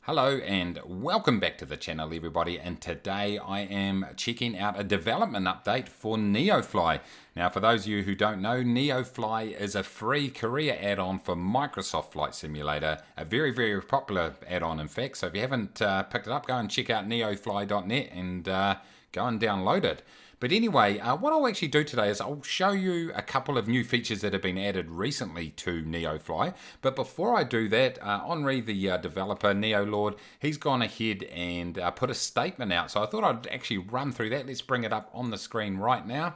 Hello and welcome back to the channel everybody, and today I am checking out a development update for Neofly. Now for those of you who don't know, Neofly is a free career add-on for Microsoft Flight Simulator, a very popular add-on in fact, so if you haven't picked it up, go and check out neofly.net and go and download it. But anyway, what I'll actually do today is I'll show you a couple of new features that have been added recently to Neofly. But before I do that, Henri, the developer, Neolord, he's gone ahead and put a statement out. So I thought I'd actually run through that. Let's bring it up on the screen right now.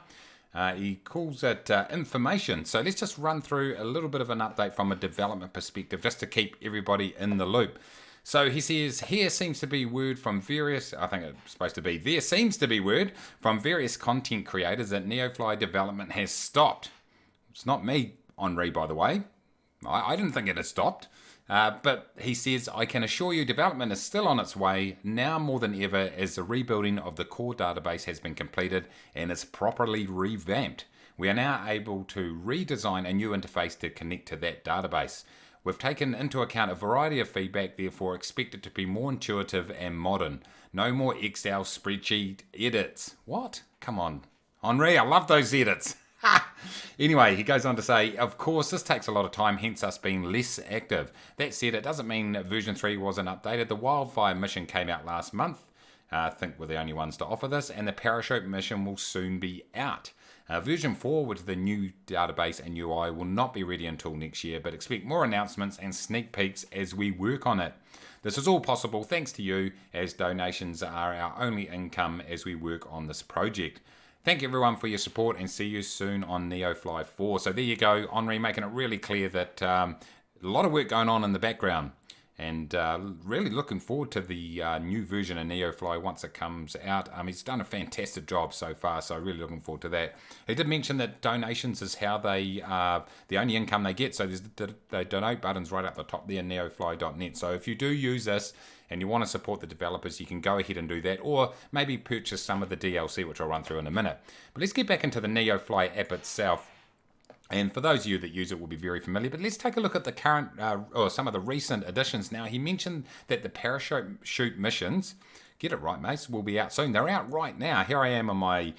He calls it information. So let's just run through a little bit of an update from a development perspective, just to keep everybody in the loop. So he says, here seems to be word from various, I think it's supposed to be, there seems to be word from various content creators that Neofly development has stopped. It's not me, Henri, by the way. I didn't think it had stopped. But he says, I can assure you development is still on its way, now more than ever, as the rebuilding of the core database has been completed and is properly revamped. We are now able to redesign a new interface to connect to that database. We've taken into account a variety of feedback, therefore expect it to be more intuitive and modern. No more Excel spreadsheet edits. What? Come on. Henri, I love those edits. Anyway, he goes on to say, of course, this takes a lot of time, hence us being less active. That said, it doesn't mean version 3 wasn't updated. The wildfire mission came out last month. I think we're the only ones to offer this, and the parachute mission will soon be out. Version 4 with the new database and UI will not be ready until next year, but expect more announcements and sneak peeks as we work on it. This is all possible thanks to you, as donations are our only income as we work on this project. Thank you everyone for your support, and see you soon on Neofly 4. So there you go, Henri, making it really clear that a lot of work going on in the background. And really looking forward to the new version of Neofly once it comes out. He's done a fantastic job so far, so really looking forward to that. He did mention that donations is how they the only income they get. So there's the donate buttons right up the top there, neofly.net. So if you do use this and you want to support the developers, you can go ahead and do that, or maybe purchase some of the DLC, which I'll run through in a minute. But let's get back into the Neofly app itself. And for those of you that use it will be very familiar, but let's take a look at the current, or some of the recent additions. Now, he mentioned that the parachute missions, get it right, mates, will be out soon. They're out right now. Here I am on my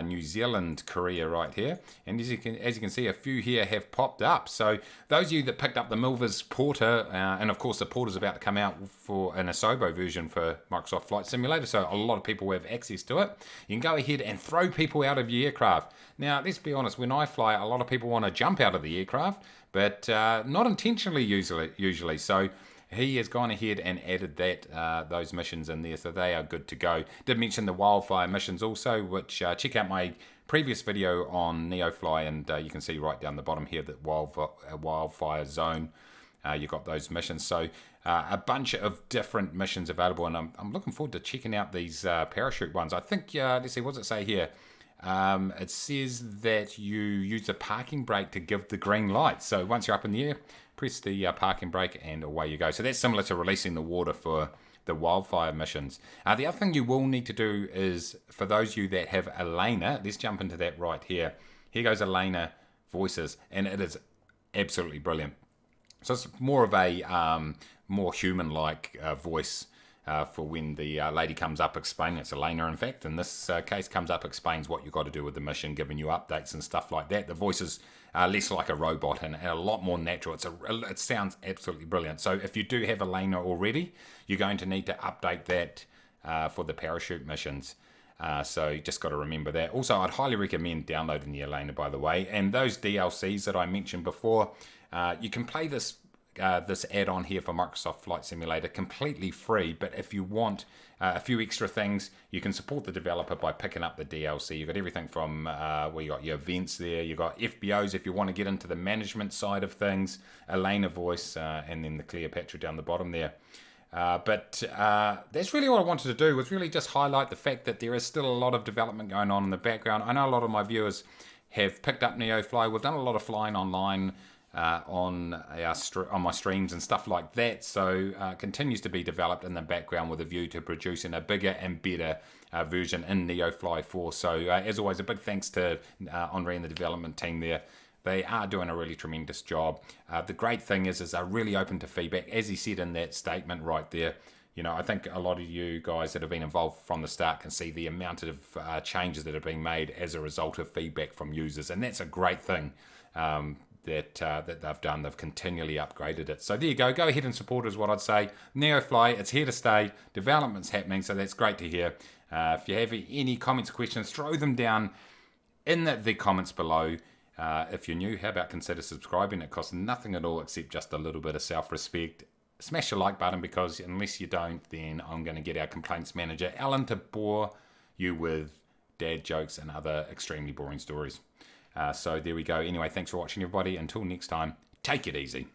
New Zealand career right here. And as you can see, a few here have popped up. So those of you that picked up the Milvers Porter, and of course the Porter's about to come out for an Asobo version for Microsoft Flight Simulator, so a lot of people have access to it. You can go ahead and throw people out of your aircraft. Now, let's be honest, when I fly, a lot of people want to jump out of the aircraft, but not intentionally usually. So he has gone ahead and added that those missions in there, so they are good to go. Did mention the wildfire missions also, which check out my previous video on Neofly, and you can see right down the bottom here that wildfire zone. You got those missions, so a bunch of different missions available, and I'm looking forward to checking out these parachute ones. I think let's see, what does it say here? It says that you use the parking brake to give the green light. So once you're up in the air, press the parking brake and away you go. So that's similar to releasing the water for the wildfire missions. The other thing you will need to do is, for those of you that have Elena, let's jump into that right here. Here goes Elena voices, and it is absolutely brilliant. So it's more of a more human-like voice. For when the lady comes up explaining, it's Elena in fact, in this case, comes up, explains what you've got to do with the mission, giving you updates and stuff like that. The voice is less like a robot and a lot more natural. It sounds absolutely brilliant. So if you do have Elena already, you're going to need to update that for the parachute missions. So you just got to remember that. Also, I'd highly recommend downloading the Elena, by the way. And those DLCs that I mentioned before, you can play this add-on here for Microsoft Flight Simulator completely free, but if you want a few extra things, you can support the developer by picking up the DLC. You've got everything from well, you got your events there, you've got FBOs if you want to get into the management side of things, Elena voice, and then the Cleopatra down the bottom there. But that's really what I wanted to do, was really just highlight the fact that there is still a lot of development going on in the background. I know a lot of my viewers have picked up Neofly. We've done a lot of flying online on my streams and stuff like that, so continues to be developed in the background with a view to producing a bigger and better version in Neofly 4. So as always, a big thanks to Henri and the development team there. They are doing a really tremendous job. The great thing is they're really open to feedback, as he said in that statement right there. You know, I think a lot of you guys that have been involved from the start can see the amount of changes that have been made as a result of feedback from users, and that's a great thing that they've done. They've continually upgraded it. So there you go. Go ahead and support is what I'd say. Neofly, it's here to stay. Development's happening, so that's great to hear. If you have any comments or questions, throw them down in the comments below. If you're new, how about consider subscribing? It costs nothing at all except just a little bit of self-respect. Smash the like button, because unless you don't, then I'm going to get our complaints manager, Alan, to bore you with dad jokes and other extremely boring stories. So there we go. Anyway, thanks for watching, everybody. Until next time, take it easy.